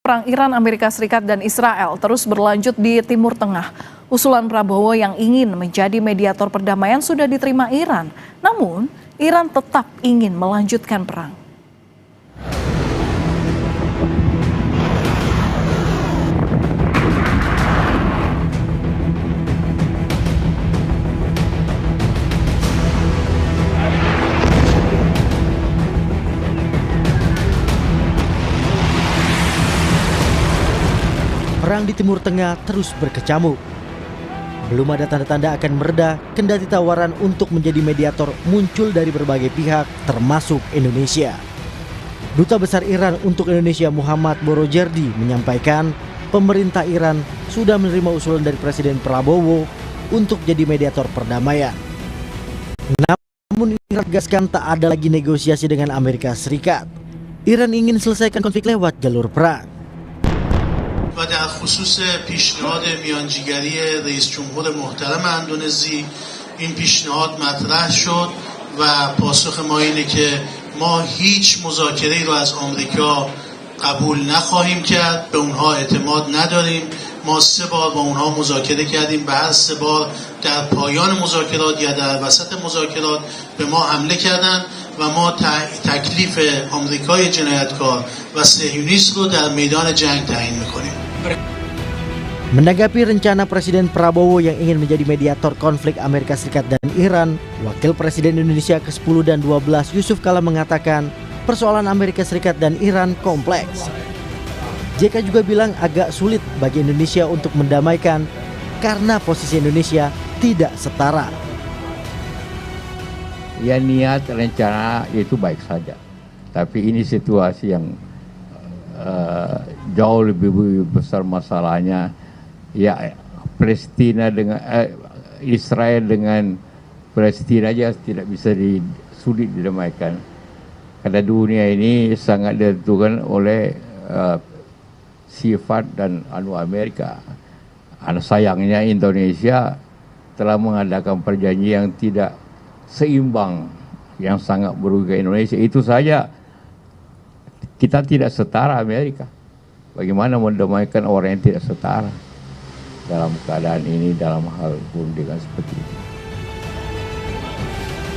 Perang Iran, Amerika Serikat, dan Israel terus berlanjut di Timur Tengah. Usulan Prabowo yang ingin menjadi mediator perdamaian sudah diterima Iran. Namun, Iran tetap ingin melanjutkan perang. Perang di Timur Tengah terus berkecamuk. Belum ada tanda-tanda akan mereda, kendati tawaran untuk menjadi mediator muncul dari berbagai pihak, termasuk Indonesia. Duta Besar Iran untuk Indonesia Muhammad Borojerdi menyampaikan, pemerintah Iran sudah menerima usulan dari Presiden Prabowo untuk jadi mediator perdamaian. Namun Iran tegaskan tak ada lagi negosiasi dengan Amerika Serikat. Iran ingin selesaikan konflik lewat jalur perang. و در خصوص پیشنهاد میانجیگری رئیس جمهور محترم اندونزی این پیشنهاد مطرح شد و پاسخ ما اینه که ما هیچ مذاکره‌ای رو از آمریکا قبول نخواهیم کرد، به اونها اعتماد نداریم. ما 3 بار با اونها مذاکره کردیم، به هر 3 بار در پایان مذاکرات یا در وسط مذاکرات به ما حمله کردند و ما تکلیف آمریکای جنایتکار و صهیونیست رو در میدان جنگ تعیین می‌کنیم. Menanggapi rencana Presiden Prabowo yang ingin menjadi mediator konflik Amerika Serikat dan Iran, Wakil Presiden Indonesia ke-10 dan 12 Yusuf Kala mengatakan persoalan Amerika Serikat dan Iran kompleks. JK juga bilang agak sulit bagi Indonesia untuk mendamaikan karena posisi Indonesia tidak setara. Ya, niat rencana itu baik saja, tapi ini situasi yang jauh lebih besar masalahnya. Ya, Palestina dengan Israel dengan Palestina aja tidak bisa sulit didamaikan. Karena dunia ini sangat ditentukan oleh sifat dan Amerika. Sayangnya Indonesia telah mengadakan perjanjian yang tidak seimbang, yang sangat merugikan Indonesia. Itu saja kita tidak setara Amerika. Bagaimana mendamaikan orang yang tidak setara dalam keadaan ini, dalam hal perundingan seperti ini.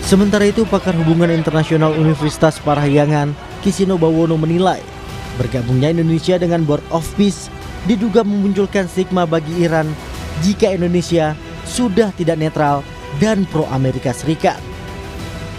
Sementara itu, pakar hubungan internasional Universitas Parahyangan, Kisino Bawono menilai bergabungnya Indonesia dengan Board of Peace diduga memunculkan stigma bagi Iran jika Indonesia sudah tidak netral dan pro Amerika Serikat.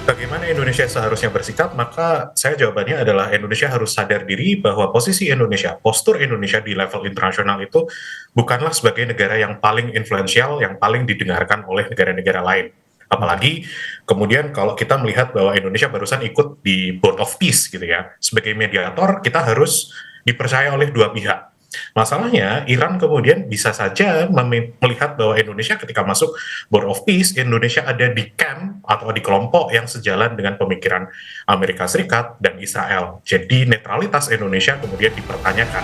Bagaimana Indonesia seharusnya bersikap? Maka saya jawabannya adalah Indonesia harus sadar diri bahwa posisi Indonesia, postur Indonesia di level internasional itu bukanlah sebagai negara yang paling influensial, yang paling didengarkan oleh negara-negara lain. Apalagi kemudian kalau kita melihat bahwa Indonesia barusan ikut di Board of Peace gitu ya, sebagai mediator kita harus dipercaya oleh dua pihak. Masalahnya Iran kemudian bisa saja melihat bahwa Indonesia ketika masuk Board of Peace, Indonesia ada di camp atau di kelompok yang sejalan dengan pemikiran Amerika Serikat dan Israel. Jadi netralitas Indonesia kemudian dipertanyakan.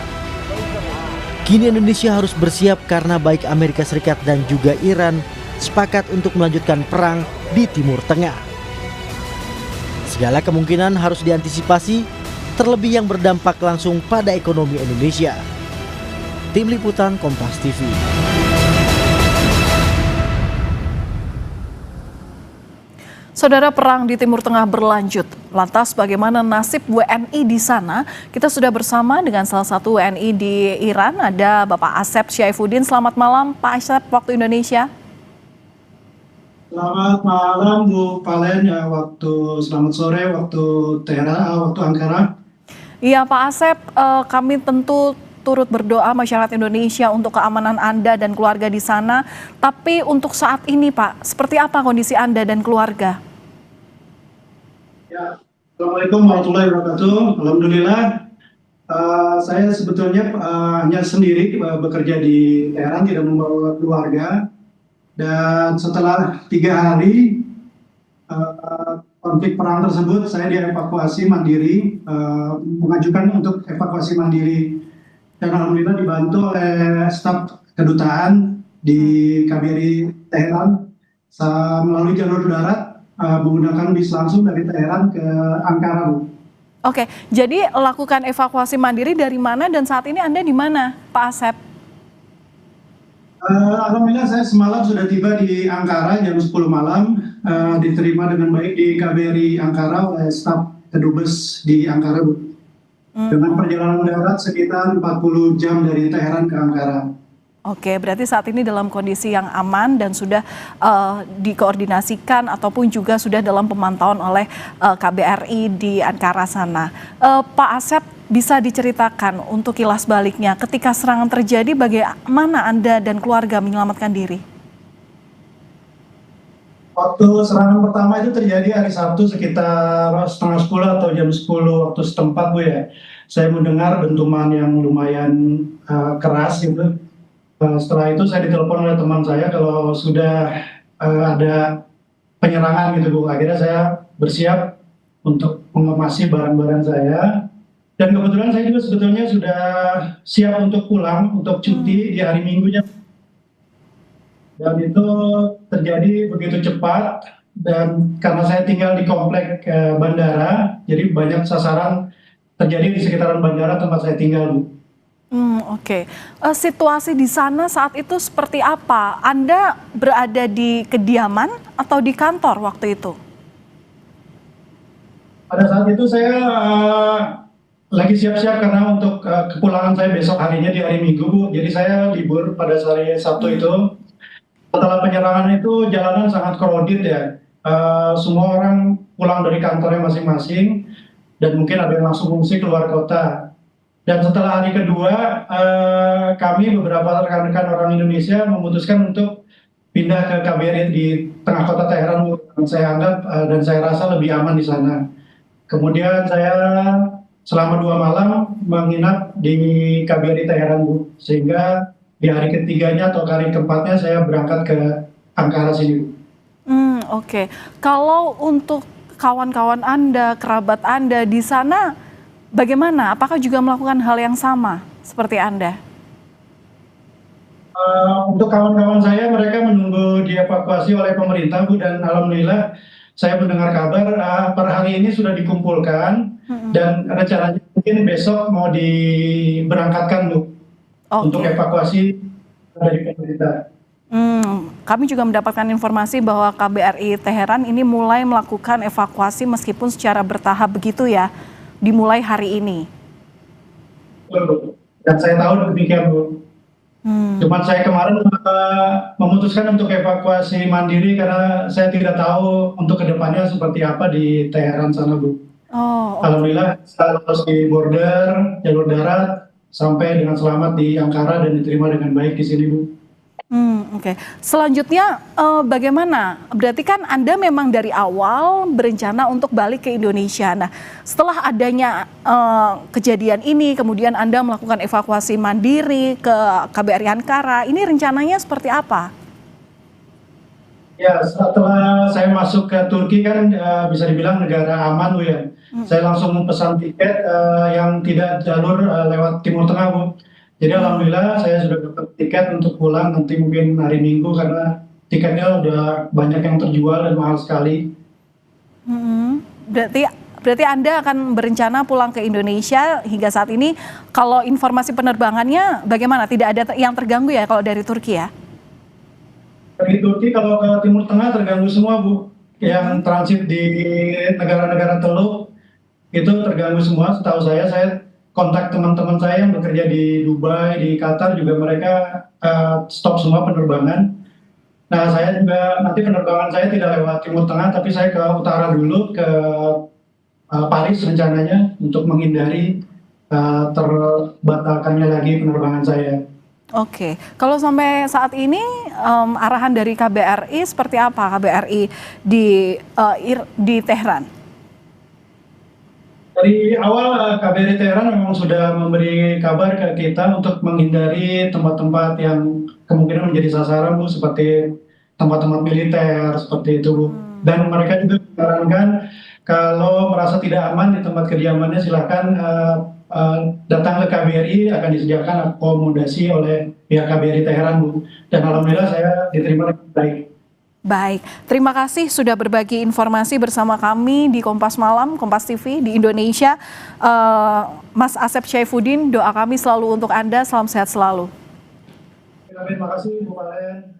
Kini Indonesia harus bersiap karena baik Amerika Serikat dan juga Iran sepakat untuk melanjutkan perang di Timur Tengah. Segala kemungkinan harus diantisipasi, terlebih yang berdampak langsung pada ekonomi Indonesia. Tim Liputan Kompas TV. Saudara, perang di Timur Tengah berlanjut. Lantas bagaimana nasib WNI di sana? Kita sudah bersama dengan salah satu WNI di Iran, ada Bapak Asep Syaifuddin. Selamat malam Pak Asep, waktu Indonesia. Selamat malam Bu Palen, selamat sore waktu Teheran, waktu Ankara. Iya Pak Asep, kami tentu turut berdoa masyarakat Indonesia untuk keamanan Anda dan keluarga di sana. Tapi untuk saat ini Pak, seperti apa kondisi Anda dan keluarga? Ya, Assalamualaikum warahmatullahi wabarakatuh. Alhamdulillah, saya sebetulnya hanya sendiri bekerja di Teheran, tidak membawa keluarga. Dan setelah 3 hari konflik perang tersebut, saya dievakuasi mandiri, mengajukan untuk evakuasi mandiri. Dan alhamdulillah dibantu oleh staf kedutaan di KBRI Teheran melalui jalur darat menggunakan bis langsung dari Teheran ke Ankara. Oke, jadi lakukan evakuasi mandiri dari mana dan saat ini Anda di mana, Pak Asep? Alhamdulillah saya semalam sudah tiba di Ankara jam 10 malam, diterima dengan baik di KBRI Ankara oleh staf kedubes di Ankara, Bu. Dengan perjalanan darat sekitar 40 jam dari Teheran ke Ankara. Oke, berarti saat ini dalam kondisi yang aman dan sudah dikoordinasikan ataupun juga sudah dalam pemantauan oleh KBRI di Ankara sana. Pak Asep, bisa diceritakan untuk kilas baliknya ketika serangan terjadi bagaimana Anda dan keluarga menyelamatkan diri? Waktu serangan pertama itu terjadi hari Sabtu sekitar setengah 10 atau jam 10 waktu setempat, Bu ya. Saya mendengar dentuman yang lumayan keras gitu. Setelah itu saya ditelepon oleh teman saya kalau sudah ada penyerangan gitu, Bu. Akhirnya saya bersiap untuk mengemasi barang-barang saya. Dan kebetulan saya juga sebetulnya sudah siap untuk pulang, untuk cuti di hari Minggunya. Dan itu terjadi begitu cepat, dan karena saya tinggal di komplek bandara, jadi banyak sasaran terjadi di sekitaran bandara tempat saya tinggal, Bu. Oke. Situasi di sana saat itu seperti apa? Anda berada di kediaman atau di kantor waktu itu? Pada saat itu saya lagi siap-siap karena untuk kepulangan saya besok harinya di hari Minggu, Bu. Jadi saya libur pada hari Sabtu itu. Setelah penyerangan itu jalanan sangat crowded ya. Semua orang pulang dari kantornya masing-masing dan mungkin ada yang langsung mengungsi keluar kota. Dan setelah hari kedua, kami beberapa rekan-rekan orang Indonesia memutuskan untuk pindah ke KBRI di tengah kota Teheran, yang saya anggap dan saya rasa lebih aman di sana. Kemudian saya selama 2 malam menginap di KBRI Teheran, Bu. Sehingga di hari ketiganya atau hari keempatnya saya berangkat ke Ankara sini, Bu. Oke. Kalau untuk kawan-kawan Anda, kerabat Anda di sana, bagaimana? Apakah juga melakukan hal yang sama seperti Anda? Untuk kawan-kawan saya, mereka menunggu dievakuasi oleh pemerintah, Bu, dan alhamdulillah saya mendengar kabar per hari ini sudah dikumpulkan dan rencananya mungkin besok mau diberangkatkan, Bu, untuk evakuasi dari pemerintah. Kami juga mendapatkan informasi bahwa KBRI Teheran ini mulai melakukan evakuasi meskipun secara bertahap begitu ya, dimulai hari ini. Dan saya tahu demikian, Bu. Cuman saya kemarin memutuskan untuk evakuasi mandiri karena saya tidak tahu untuk kedepannya seperti apa di Teheran sana, Bu. Alhamdulillah saya lolos di border jalur darat sampai dengan selamat di Ankara dan diterima dengan baik di sini, Bu. Oke. Selanjutnya bagaimana? Berarti kan Anda memang dari awal berencana untuk balik ke Indonesia. Nah, setelah adanya kejadian ini, kemudian Anda melakukan evakuasi mandiri ke KBRI Ankara. Ini rencananya seperti apa? Ya, setelah saya masuk ke Turki kan bisa dibilang negara aman, Bu ya. Saya langsung memesan tiket yang tidak jalur lewat Timur Tengah, Bu. Jadi alhamdulillah saya sudah dapat tiket untuk pulang nanti mungkin hari Minggu karena tiketnya udah banyak yang terjual dan mahal sekali. Berarti Anda akan berencana pulang ke Indonesia hingga saat ini. Kalau informasi penerbangannya bagaimana? Tidak ada yang terganggu ya kalau dari Turki ya? Dari Turki kalau ke Timur Tengah terganggu semua, Bu. Yang transit di negara-negara Teluk itu terganggu semua. Setahu saya kontak teman-teman saya yang bekerja di Dubai, di Qatar juga mereka stop semua penerbangan. Nah, saya juga nanti penerbangan saya tidak lewat Timur Tengah, tapi saya ke utara dulu, ke Paris rencananya untuk menghindari terbatalkannya lagi penerbangan saya. Oke, kalau sampai saat ini arahan dari KBRI seperti apa? KBRI di Teheran? Dari awal KBRI Teheran memang sudah memberi kabar ke kita untuk menghindari tempat-tempat yang kemungkinan menjadi sasaran, Bu, seperti tempat-tempat militer seperti itu, Bu. Dan mereka juga menyarankan kalau merasa tidak aman di tempat kediamannya silakan datang ke KBRI, akan disediakan akomodasi oleh pihak KBRI Teheran, Bu. Dan alhamdulillah saya diterima dengan baik. Baik, terima kasih sudah berbagi informasi bersama kami di Kompas Malam, Kompas TV di Indonesia. Mas Asep Syaifuddin, doa kami selalu untuk Anda, salam sehat selalu. Terima kasih Bu Valen.